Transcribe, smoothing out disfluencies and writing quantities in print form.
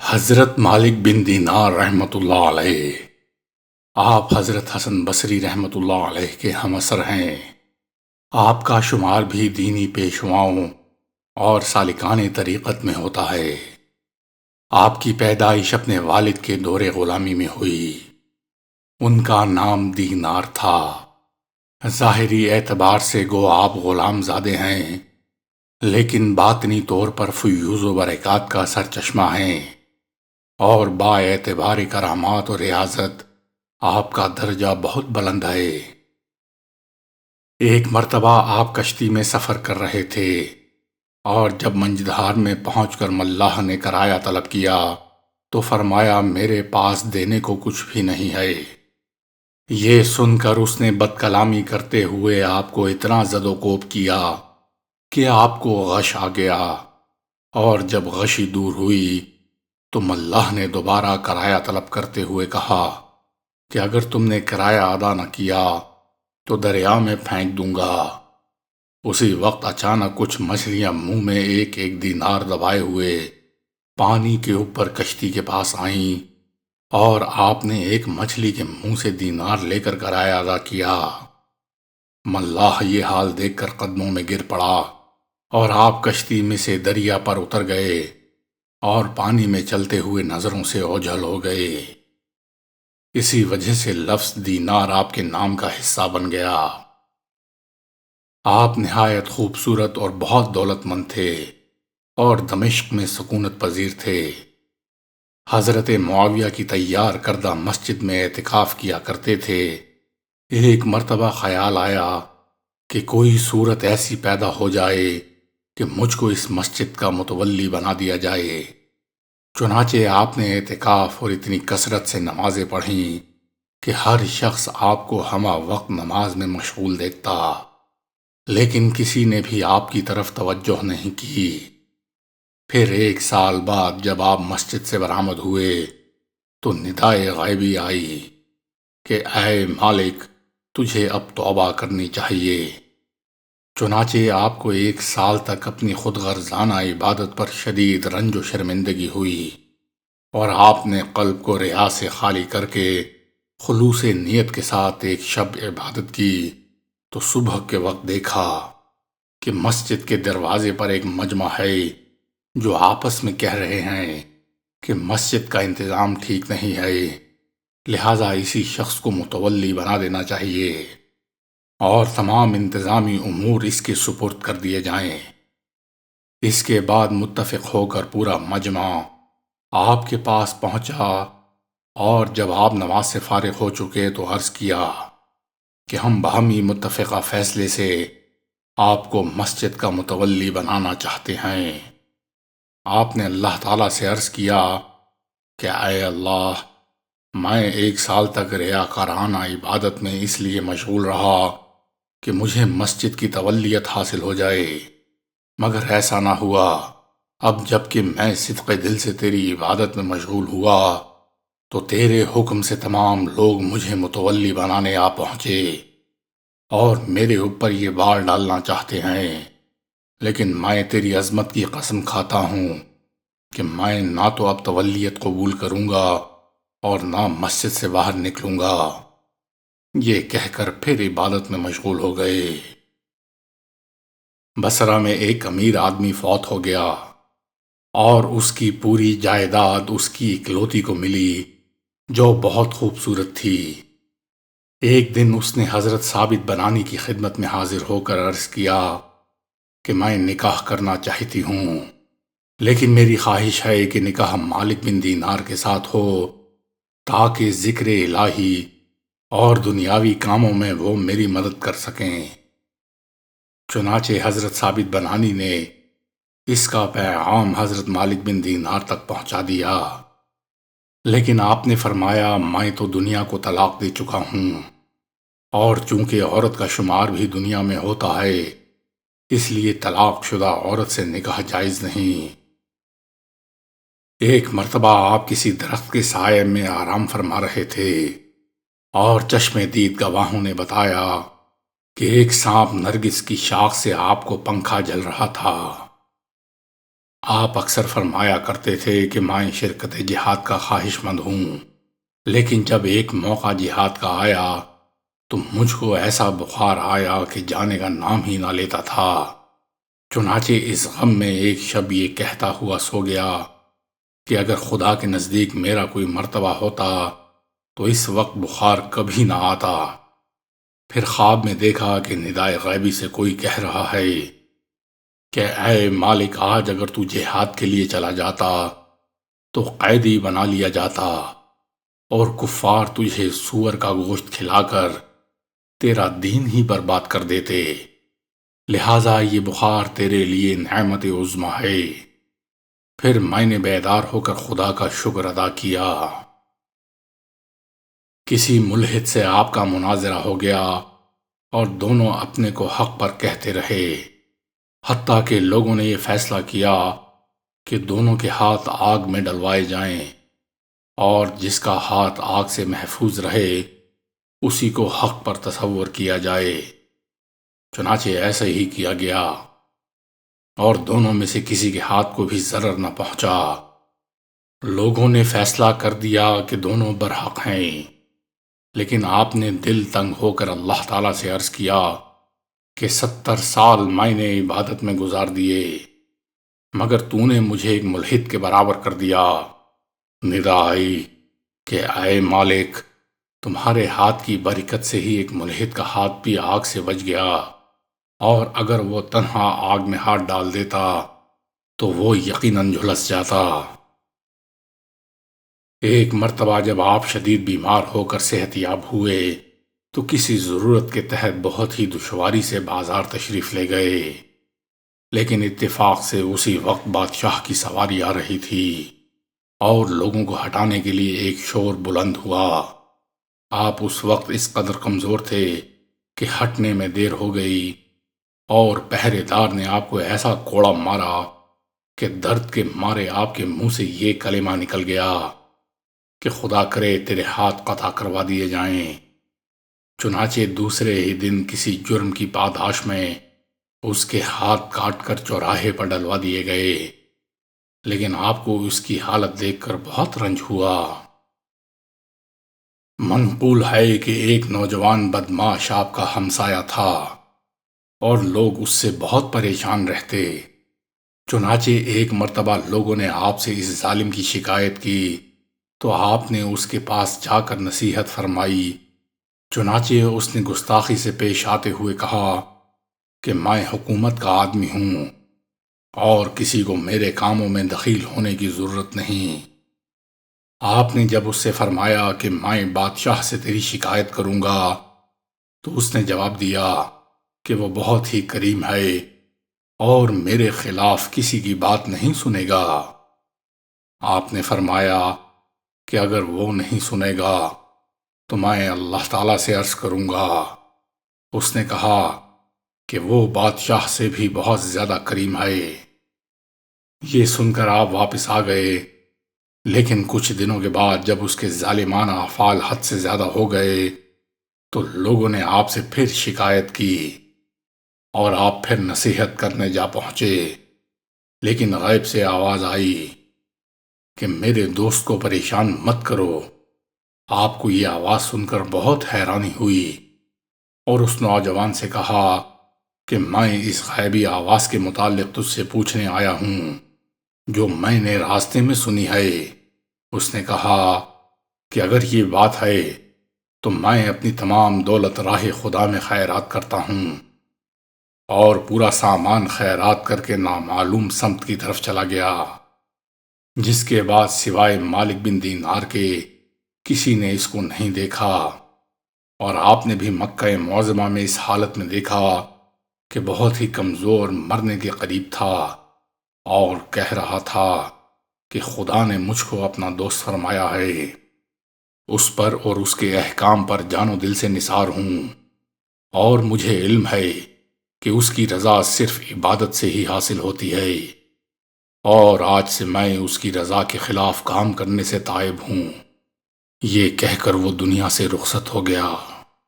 حضرت مالک بن دینار رحمۃ اللہ علیہ۔ آپ حضرت حسن بصری رحمۃ اللہ علیہ کے ہم عصر ہیں۔ آپ کا شمار بھی دینی پیشواؤں اور سالکان طریقت میں ہوتا ہے۔ آپ کی پیدائش اپنے والد کے دور غلامی میں ہوئی۔ ان کا نام دینار تھا۔ ظاہری اعتبار سے گو آپ غلام زادے ہیں، لیکن باطنی طور پر فیوض و برکات کا سرچشمہ ہیں، اور با اعتبار کرامات و ریاضت آپ کا درجہ بہت بلند ہے۔ ایک مرتبہ آپ کشتی میں سفر کر رہے تھے، اور جب منجدھار میں پہنچ کر ملاح نے کرایہ طلب کیا تو فرمایا میرے پاس دینے کو کچھ بھی نہیں ہے۔ یہ سن کر اس نے بد کلامی کرتے ہوئے آپ کو اتنا زد و کوب کیا کہ آپ کو غش آ گیا، اور جب غشی دور ہوئی تو ملاح نے دوبارہ کرایہ طلب کرتے ہوئے کہا کہ اگر تم نے کرایہ ادا نہ کیا تو دریا میں پھینک دوں گا۔ اسی وقت اچانک کچھ مچھلیاں منہ میں ایک ایک دینار دبائے ہوئے پانی کے اوپر کشتی کے پاس آئیں، اور آپ نے ایک مچھلی کے منہ سے دینار لے کر کرایہ ادا کیا۔ ملاح یہ حال دیکھ کر قدموں میں گر پڑا، اور آپ کشتی میں سے دریا پر اتر گئے اور پانی میں چلتے ہوئے نظروں سے اوجھل ہو گئے۔ اسی وجہ سے لفظ دینار آپ کے نام کا حصہ بن گیا۔ آپ نہایت خوبصورت اور بہت دولت مند تھے، اور دمشق میں سکونت پذیر تھے۔ حضرت معاویہ کی تیار کردہ مسجد میں اعتکاف کیا کرتے تھے۔ ایک مرتبہ خیال آیا کہ کوئی صورت ایسی پیدا ہو جائے کہ مجھ کو اس مسجد کا متولی بنا دیا جائے۔ چنانچہ آپ نے اعتکاف اور اتنی کثرت سے نمازیں پڑھیں کہ ہر شخص آپ کو ہمہ وقت نماز میں مشغول دیکھتا، لیکن کسی نے بھی آپ کی طرف توجہ نہیں کی۔ پھر ایک سال بعد جب آپ مسجد سے برآمد ہوئے تو ندائے غیبی آئی کہ اے مالک، تجھے اب توبہ کرنی چاہیے۔ چنانچہ آپ کو ایک سال تک اپنی خود غرضانہ عبادت پر شدید رنج و شرمندگی ہوئی، اور آپ نے قلب کو ریا سے خالی کر کے خلوص نیت کے ساتھ ایک شب عبادت کی تو صبح کے وقت دیکھا کہ مسجد کے دروازے پر ایک مجمع ہے جو آپس میں کہہ رہے ہیں کہ مسجد کا انتظام ٹھیک نہیں ہے، لہذا اسی شخص کو متولی بنا دینا چاہیے اور تمام انتظامی امور اس کے سپرد کر دیے جائیں۔ اس کے بعد متفق ہو کر پورا مجمع آپ کے پاس پہنچا، اور جب آپ نماز سے فارغ ہو چکے تو عرض کیا کہ ہم باہمی متفقہ فیصلے سے آپ کو مسجد کا متولی بنانا چاہتے ہیں۔ آپ نے اللہ تعالیٰ سے عرض کیا کہ اے اللہ، میں ایک سال تک ریاکارانہ عبادت میں اس لیے مشغول رہا کہ مجھے مسجد کی تولیت حاصل ہو جائے، مگر ایسا نہ ہوا۔ اب جب کہ میں صدق دل سے تیری عبادت میں مشغول ہوا تو تیرے حکم سے تمام لوگ مجھے متولی بنانے آ پہنچے اور میرے اوپر یہ بار ڈالنا چاہتے ہیں، لیکن میں تیری عظمت کی قسم کھاتا ہوں کہ میں نہ تو اب تولیت قبول کروں گا اور نہ مسجد سے باہر نکلوں گا۔ یہ کہہ کر پھر عبادت میں مشغول ہو گئے۔ بصرہ میں ایک امیر آدمی فوت ہو گیا، اور اس کی پوری جائیداد اس کی اکلوتی کو ملی جو بہت خوبصورت تھی۔ ایک دن اس نے حضرت ثابت بنانی کی خدمت میں حاضر ہو کر عرض کیا کہ میں نکاح کرنا چاہتی ہوں، لیکن میری خواہش ہے کہ نکاح مالک بن دینار کے ساتھ ہو تاکہ ذکر الہی اور دنیاوی کاموں میں وہ میری مدد کر سکیں۔ چنانچہ حضرت ثابت بنانی نے اس کا پیغام حضرت مالک بن دینار تک پہنچا دیا، لیکن آپ نے فرمایا میں تو دنیا کو طلاق دے چکا ہوں، اور چونکہ عورت کا شمار بھی دنیا میں ہوتا ہے اس لیے طلاق شدہ عورت سے نکاح جائز نہیں۔ ایک مرتبہ آپ کسی درخت کے سائے میں آرام فرما رہے تھے، اور چشم دید گواہوں نے بتایا کہ ایک سانپ نرگس کی شاخ سے آپ کو پنکھا جل رہا تھا۔ آپ اکثر فرمایا کرتے تھے کہ میں شرکت جہاد کا خواہش مند ہوں، لیکن جب ایک موقع جہاد کا آیا تو مجھ کو ایسا بخار آیا کہ جانے کا نام ہی نہ لیتا تھا۔ چنانچہ اس غم میں ایک شب یہ کہتا ہوا سو گیا کہ اگر خدا کے نزدیک میرا کوئی مرتبہ ہوتا تو اس وقت بخار کبھی نہ آتا۔ پھر خواب میں دیکھا کہ ندائے غیبی سے کوئی کہہ رہا ہے کہ اے مالک، آج اگر تو جہاد کے لیے چلا جاتا تو قیدی بنا لیا جاتا اور کفار تجھے سور کا گوشت کھلا کر تیرا دین ہی برباد کر دیتے، لہٰذا یہ بخار تیرے لیے نعمت عظمی ہے۔ پھر میں نے بیدار ہو کر خدا کا شکر ادا کیا۔ کسی ملحد سے آپ کا مناظرہ ہو گیا اور دونوں اپنے کو حق پر کہتے رہے، حتیٰ کہ لوگوں نے یہ فیصلہ کیا کہ دونوں کے ہاتھ آگ میں ڈلوائے جائیں اور جس کا ہاتھ آگ سے محفوظ رہے اسی کو حق پر تصور کیا جائے۔ چنانچہ ایسا ہی کیا گیا اور دونوں میں سے کسی کے ہاتھ کو بھی ضرر نہ پہنچا۔ لوگوں نے فیصلہ کر دیا کہ دونوں برحق ہیں، لیکن آپ نے دل تنگ ہو کر اللہ تعالیٰ سے عرض کیا کہ 70 سال میں نے عبادت میں گزار دیے، مگر تو نے مجھے ایک ملحد کے برابر کر دیا۔ ندا آئی کہ اے مالک، تمہارے ہاتھ کی برکت سے ہی ایک ملحد کا ہاتھ بھی آگ سے بچ گیا، اور اگر وہ تنہا آگ میں ہاتھ ڈال دیتا تو وہ یقیناً جھلس جاتا۔ ایک مرتبہ جب آپ شدید بیمار ہو کر صحت یاب ہوئے تو کسی ضرورت کے تحت بہت ہی دشواری سے بازار تشریف لے گئے، لیکن اتفاق سے اسی وقت بادشاہ کی سواری آ رہی تھی اور لوگوں کو ہٹانے کے لیے ایک شور بلند ہوا۔ آپ اس وقت اس قدر کمزور تھے کہ ہٹنے میں دیر ہو گئی اور پہرے دار نے آپ کو ایسا کوڑا مارا کہ درد کے مارے آپ کے منہ سے یہ کلمہ نکل گیا کہ خدا کرے تیرے ہاتھ قطع کروا دیے جائیں۔ چنانچہ دوسرے ہی دن کسی جرم کی پاداش میں اس کے ہاتھ کاٹ کر چوراہے پر ڈلوا دیے گئے، لیکن آپ کو اس کی حالت دیکھ کر بہت رنج ہوا۔ منقول ہے کہ ایک نوجوان بدمعاش آپ کا ہمسایہ تھا اور لوگ اس سے بہت پریشان رہتے۔ چنانچہ ایک مرتبہ لوگوں نے آپ سے اس ظالم کی شکایت کی تو آپ نے اس کے پاس جا کر نصیحت فرمائی۔ چنانچہ اس نے گستاخی سے پیش آتے ہوئے کہا کہ میں حکومت کا آدمی ہوں اور کسی کو میرے کاموں میں دخیل ہونے کی ضرورت نہیں۔ آپ نے جب اس سے فرمایا کہ میں بادشاہ سے تیری شکایت کروں گا تو اس نے جواب دیا کہ وہ بہت ہی کریم ہے اور میرے خلاف کسی کی بات نہیں سنے گا۔ آپ نے فرمایا کہ اگر وہ نہیں سنے گا تو میں اللہ تعالیٰ سے عرض کروں گا۔ اس نے کہا کہ وہ بادشاہ سے بھی بہت زیادہ کریم ہے۔ یہ سن کر آپ واپس آ گئے، لیکن کچھ دنوں کے بعد جب اس کے ظالمانہ افعال حد سے زیادہ ہو گئے تو لوگوں نے آپ سے پھر شکایت کی اور آپ پھر نصیحت کرنے جا پہنچے، لیکن غیب سے آواز آئی کہ میرے دوست کو پریشان مت کرو۔ آپ کو یہ آواز سن کر بہت حیرانی ہوئی اور اس نوجوان سے کہا کہ میں اس غیبی آواز کے متعلق تجھ سے پوچھنے آیا ہوں جو میں نے راستے میں سنی ہے۔ اس نے کہا کہ اگر یہ بات ہے تو میں اپنی تمام دولت راہ خدا میں خیرات کرتا ہوں، اور پورا سامان خیرات کر کے نامعلوم سمت کی طرف چلا گیا، جس کے بعد سوائے مالک بن دینار کے کسی نے اس کو نہیں دیکھا، اور آپ نے بھی مکہ معظمہ میں اس حالت میں دیکھا کہ بہت ہی کمزور مرنے کے قریب تھا اور کہہ رہا تھا کہ خدا نے مجھ کو اپنا دوست فرمایا ہے، اس پر اور اس کے احکام پر جان و دل سے نثار ہوں، اور مجھے علم ہے کہ اس کی رضا صرف عبادت سے ہی حاصل ہوتی ہے، اور آج سے میں اس کی رضا کے خلاف کام کرنے سے تائب ہوں۔ یہ کہہ کر وہ دنیا سے رخصت ہو گیا۔